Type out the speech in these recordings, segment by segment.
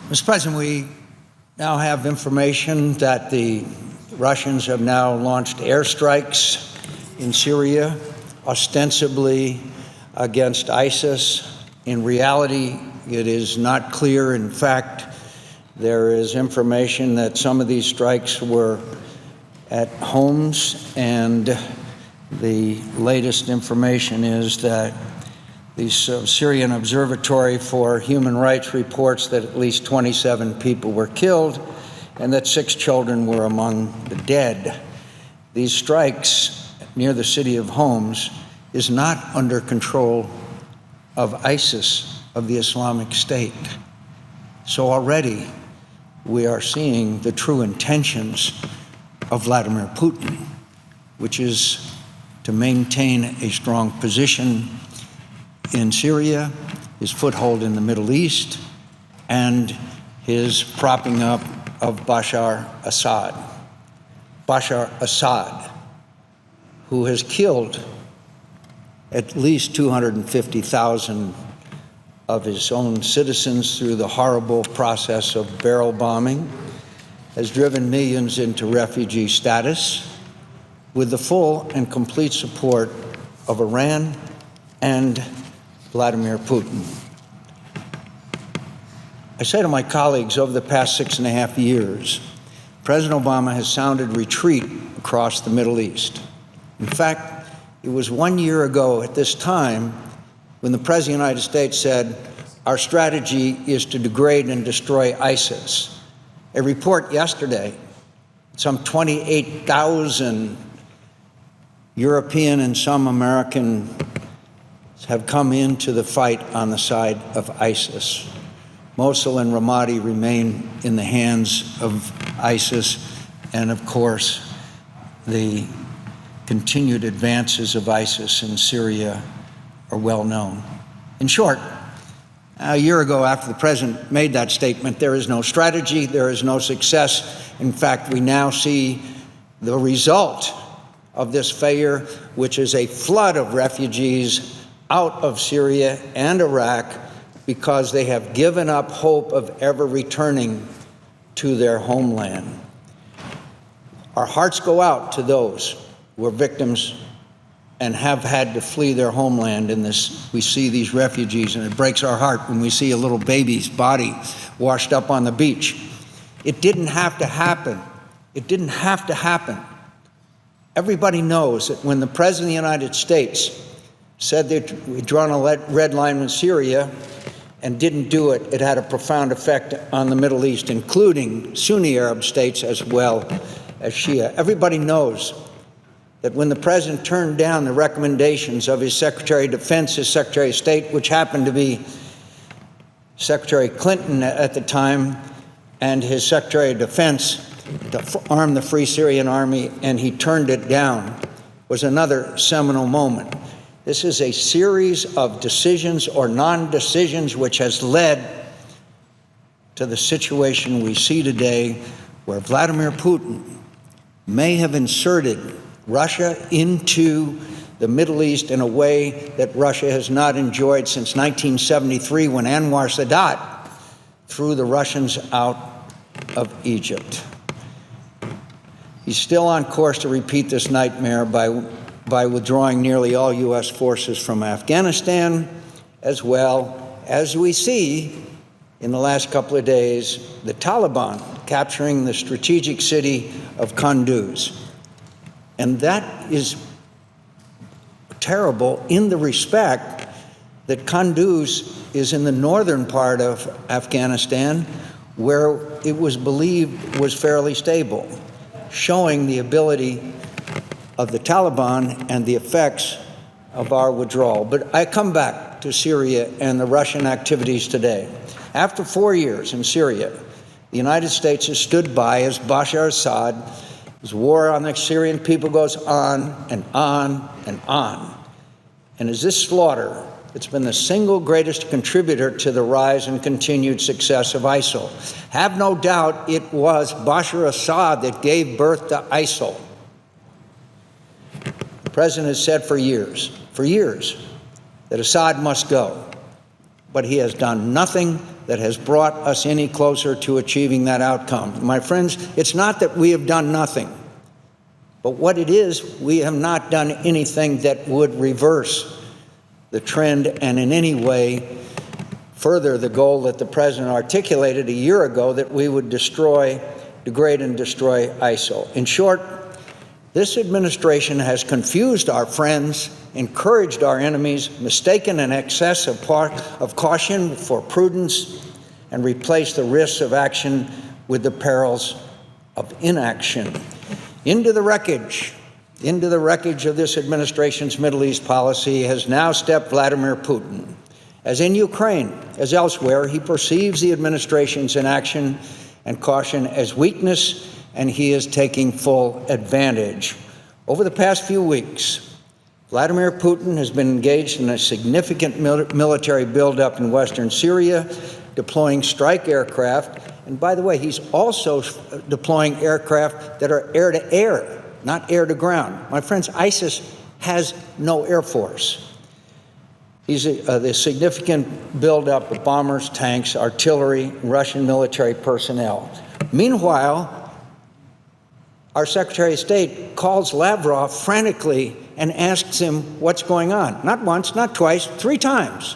Mr. President, we now have information that the Russians have now launched airstrikes in Syria, ostensibly against ISIS. In reality, it is not clear. In fact, there is information that some of these strikes were at homes, and the latest information is that the Syrian Observatory for Human Rights reports that at least 27 people were killed and that 6 children were among the dead. These strikes near the city of Homs is not under control of ISIS, of the Islamic State. So already we are seeing the true intentions of Vladimir Putin, which is to maintain a strong position in Syria, his foothold in the Middle East, and his propping up of Bashar Assad. Bashar Assad, who has killed at least 250,000 of his own citizens through the horrible process of barrel bombing, has driven millions into refugee status with the full and complete support of Iran and Vladimir Putin. I say to my colleagues, over the past 6.5 years, President Obama has sounded retreat across the Middle East. In fact, it was 1 year ago at this time when the President of the United States said, our strategy is to degrade and destroy ISIS. A report yesterday, some 28,000 European and some American have come into the fight on the side of ISIS. Mosul and Ramadi remain in the hands of ISIS, and of course, the continued advances of ISIS in Syria are well known. In short, a year ago after the President made that statement, there is no strategy, there is no success. In fact, we now see the result of this failure, which is a flood of refugees out of Syria and Iraq because they have given up hope of ever returning to their homeland. Our hearts go out to those who are victims and have had to flee their homeland in this. We see these refugees, and it breaks our heart when we see a little baby's body washed up on the beach. It didn't have to happen. It didn't have to happen. Everybody knows that when the President of the United States said they'd drawn a red line in Syria and didn't do it, it had a profound effect on the Middle East, including Sunni Arab states as well as Shia. Everybody knows that when the President turned down the recommendations of his Secretary of Defense, his Secretary of State, which happened to be Secretary Clinton at the time, and his Secretary of Defense to arm the Free Syrian Army, and he turned it down, was another seminal moment. This is a series of decisions or non-decisions which has led to the situation we see today, where Vladimir Putin may have inserted Russia into the Middle East in a way that Russia has not enjoyed since 1973, when Anwar Sadat threw the Russians out of Egypt. He's still on course to repeat this nightmare by withdrawing nearly all U.S. forces from Afghanistan, as well as we see in the last couple of days, the Taliban capturing the strategic city of Kunduz. And that is terrible in the respect that Kunduz is in the northern part of Afghanistan, where it was believed was fairly stable, showing the ability of the Taliban and the effects of our withdrawal. But I come back to Syria and the Russian activities today. After 4 years in Syria, the United States has stood by as Bashar Assad, his war on the Syrian people goes on and on and on. And as this slaughter, it's been the single greatest contributor to the rise and continued success of ISIL. Have no doubt it was Bashar Assad that gave birth to ISIL. The President has said for years, that Assad must go. But he has done nothing that has brought us any closer to achieving that outcome. My friends, it's not that we have done nothing, but what it is, we have not done anything that would reverse the trend and in any way further the goal that the President articulated a year ago, that we would degrade and destroy ISIL. In short, this administration has confused our friends, encouraged our enemies, mistaken an excess of caution for prudence, and replaced the risks of action with the perils of inaction. Into the wreckage of this administration's Middle East policy has now stepped Vladimir Putin. As in Ukraine, as elsewhere, he perceives the administration's inaction and caution as weakness, and he is taking full advantage. Over the past few weeks, Vladimir Putin has been engaged in a significant military buildup in western Syria, deploying strike aircraft. And by the way, he's also deploying aircraft that are air-to-air, not air-to-ground. My friends, ISIS has no air force. The significant buildup of bombers, tanks, artillery, Russian military personnel. Meanwhile, our Secretary of State calls Lavrov frantically and asks him what's going on. Not once, not twice, 3 times.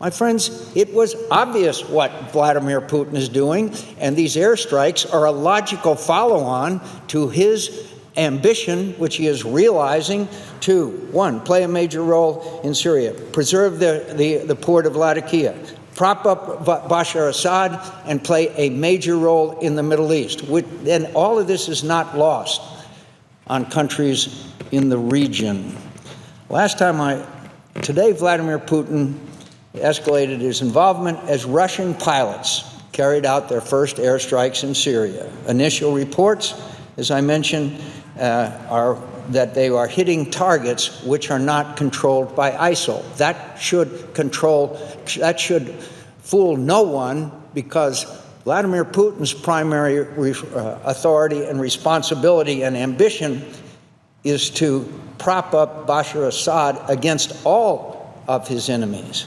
My friends, it was obvious what Vladimir Putin is doing, and these airstrikes are a logical follow-on to his ambition, which he is realizing, to, 1, play a major role in Syria, preserve the port of Latakia, prop up Bashar Assad, and play a major role in the Middle East. And all of this is not lost on countries in the region. Today, Vladimir Putin escalated his involvement as Russian pilots carried out their first airstrikes in Syria. Initial reports, as I mentioned, are that they are hitting targets which are not controlled by ISIL. That should fool no one, because Vladimir Putin's primary authority and responsibility and ambition is to prop up Bashar Assad against all of his enemies.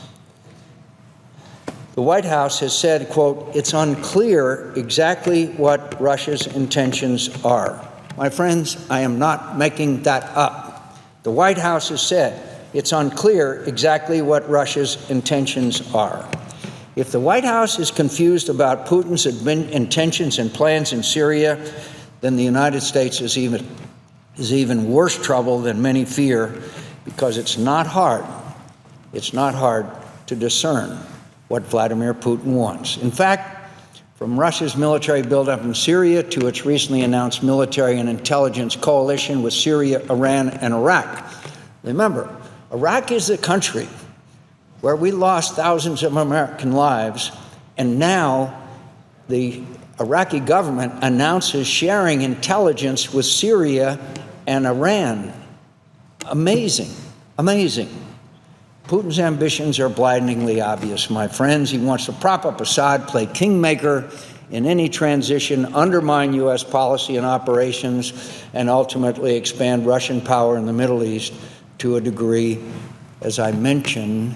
The White House has said, quote, "It's unclear exactly what Russia's intentions are." My friends, I am not making that up. The White House has said it's unclear exactly what Russia's intentions are. If the White House is confused about Putin's intentions and plans in Syria, then the United States is even worse trouble than many fear, because it's not hard to discern what Vladimir Putin wants. In fact, from Russia's military buildup in Syria to its recently announced military and intelligence coalition with Syria, Iran, and Iraq. Remember, Iraq is the country where we lost thousands of American lives, and now the Iraqi government announces sharing intelligence with Syria and Iran. Amazing, amazing. Putin's ambitions are blindingly obvious, my friends. He wants to prop up Assad, play kingmaker in any transition, undermine U.S. policy and operations, and ultimately expand Russian power in the Middle East to a degree, as I mentioned,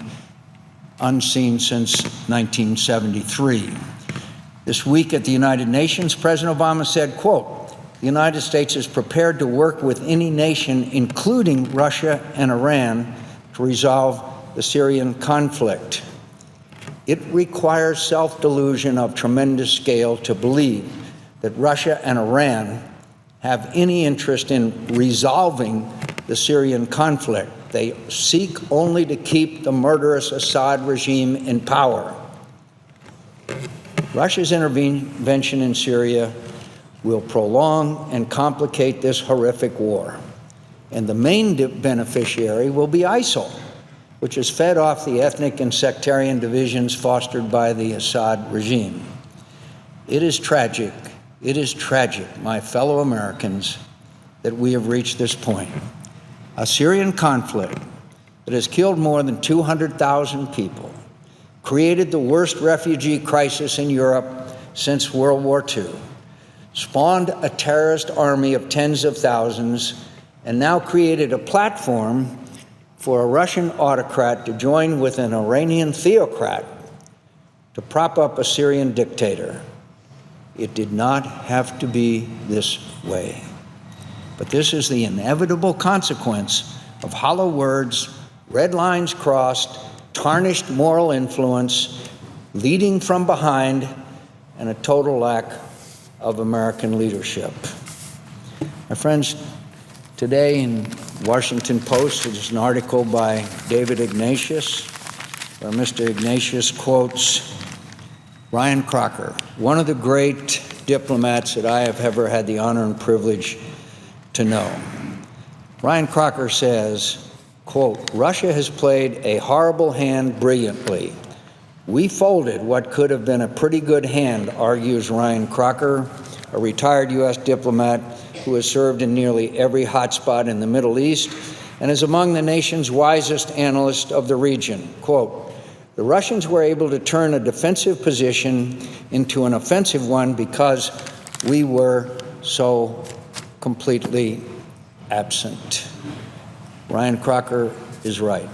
unseen since 1973. This week at the United Nations, President Obama said, quote, "The United States is prepared to work with any nation, including Russia and Iran, to resolve the Syrian conflict." It requires self-delusion of tremendous scale to believe that Russia and Iran have any interest in resolving the Syrian conflict. They seek only to keep the murderous Assad regime in power. Russia's intervention in Syria will prolong and complicate this horrific war, and the main beneficiary will be ISIL, which is fed off the ethnic and sectarian divisions fostered by the Assad regime. It is tragic, my fellow Americans, that we have reached this point. A Syrian conflict that has killed more than 200,000 people, created the worst refugee crisis in Europe since World War II, spawned a terrorist army of tens of thousands, and now created a platform for a Russian autocrat to join with an Iranian theocrat to prop up a Syrian dictator. It did not have to be this way. But this is the inevitable consequence of hollow words, red lines crossed, tarnished moral influence, leading from behind, and a total lack of American leadership. My friends, today in Washington Post, there's an article by David Ignatius, where Mr. Ignatius quotes Ryan Crocker, one of the great diplomats that I have ever had the honor and privilege to know. Ryan Crocker says, quote, "Russia has played a horrible hand brilliantly. We folded what could have been a pretty good hand," argues Ryan Crocker, a retired U.S. diplomat who has served in nearly every hotspot in the Middle East and is among the nation's wisest analysts of the region. Quote, "The Russians were able to turn a defensive position into an offensive one because we were so completely absent." Ryan Crocker is right.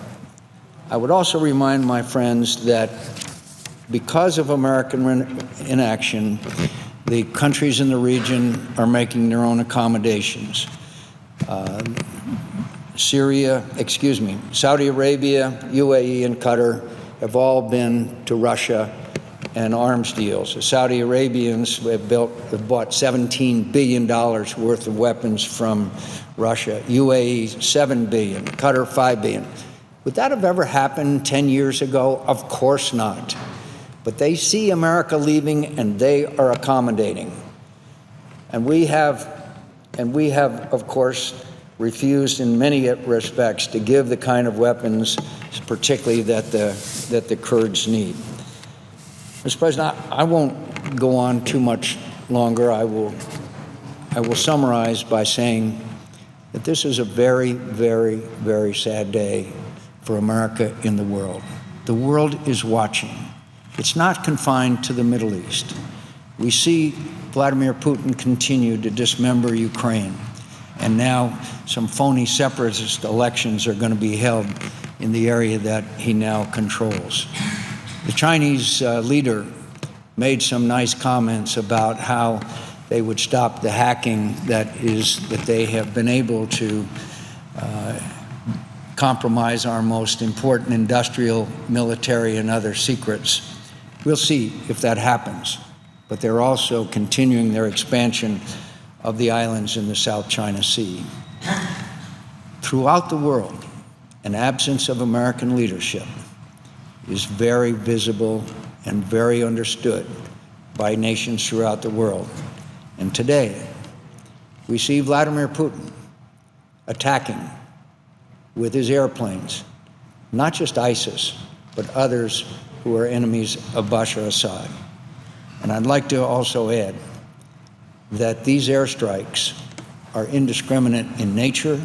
I would also remind my friends that because of American inaction, the countries in the region are making their own accommodations. Saudi Arabia, UAE, and Qatar have all been to Russia and arms deals. The Saudi Arabians have bought $17 billion worth of weapons from Russia. UAE, $7 billion. Qatar, $5 billion. Would that have ever happened 10 years ago? Of course not. But they see America leaving, and they are accommodating. And we have, of course, refused in many respects to give the kind of weapons, particularly that the Kurds need. Mr. President, I won't go on too much longer. I will summarize by saying that this is a very, very, very sad day for America in the world. The world is watching. It's not confined to the Middle East. We see Vladimir Putin continue to dismember Ukraine, and now some phony separatist elections are going to be held in the area that he now controls. The Chinese leader made some nice comments about how they would stop the hacking that they have been able to compromise our most important industrial, military, and other secrets. We'll see if that happens. But they're also continuing their expansion of the islands in the South China Sea. Throughout the world, an absence of American leadership is very visible and very understood by nations throughout the world. And today, we see Vladimir Putin attacking with his airplanes, not just ISIS, but others who are enemies of Bashar Assad. And I'd like to also add that these airstrikes are indiscriminate in nature,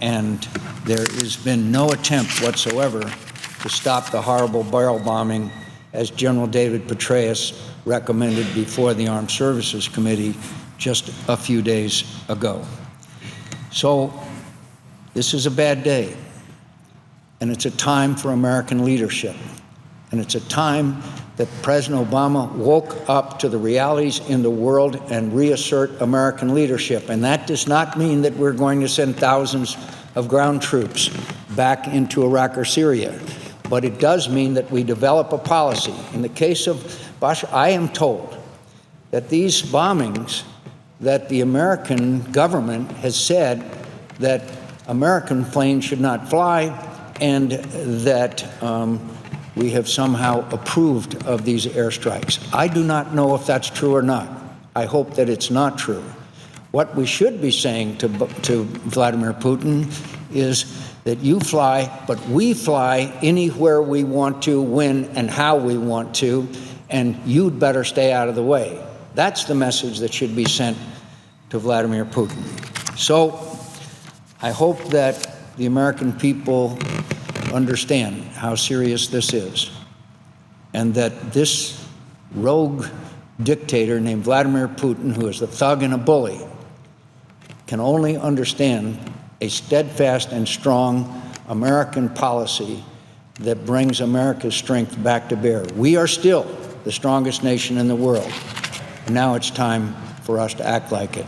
and there has been no attempt whatsoever to stop the horrible barrel bombing, as General David Petraeus recommended before the Armed Services Committee just a few days ago. So this is a bad day, and it's a time for American leadership. And it's a time that President Obama woke up to the realities in the world and reassert American leadership. And that does not mean that we're going to send thousands of ground troops back into Iraq or Syria. But it does mean that we develop a policy. In the case of Bashar, I am told that these bombings, that the American government has said that American planes should not fly, and that we have somehow approved of these airstrikes. I do not know if that's true or not. I hope that it's not true. What we should be saying to Vladimir Putin is that you fly, but we fly anywhere we want to, when and how we want to, and you'd better stay out of the way. That's the message that should be sent to Vladimir Putin. So I hope that the American people understand how serious this is, and that this rogue dictator named Vladimir Putin, who is a thug and a bully, can only understand a steadfast and strong American policy that brings America's strength back to bear. We are still the strongest nation in the world, and now it's time for us to act like it.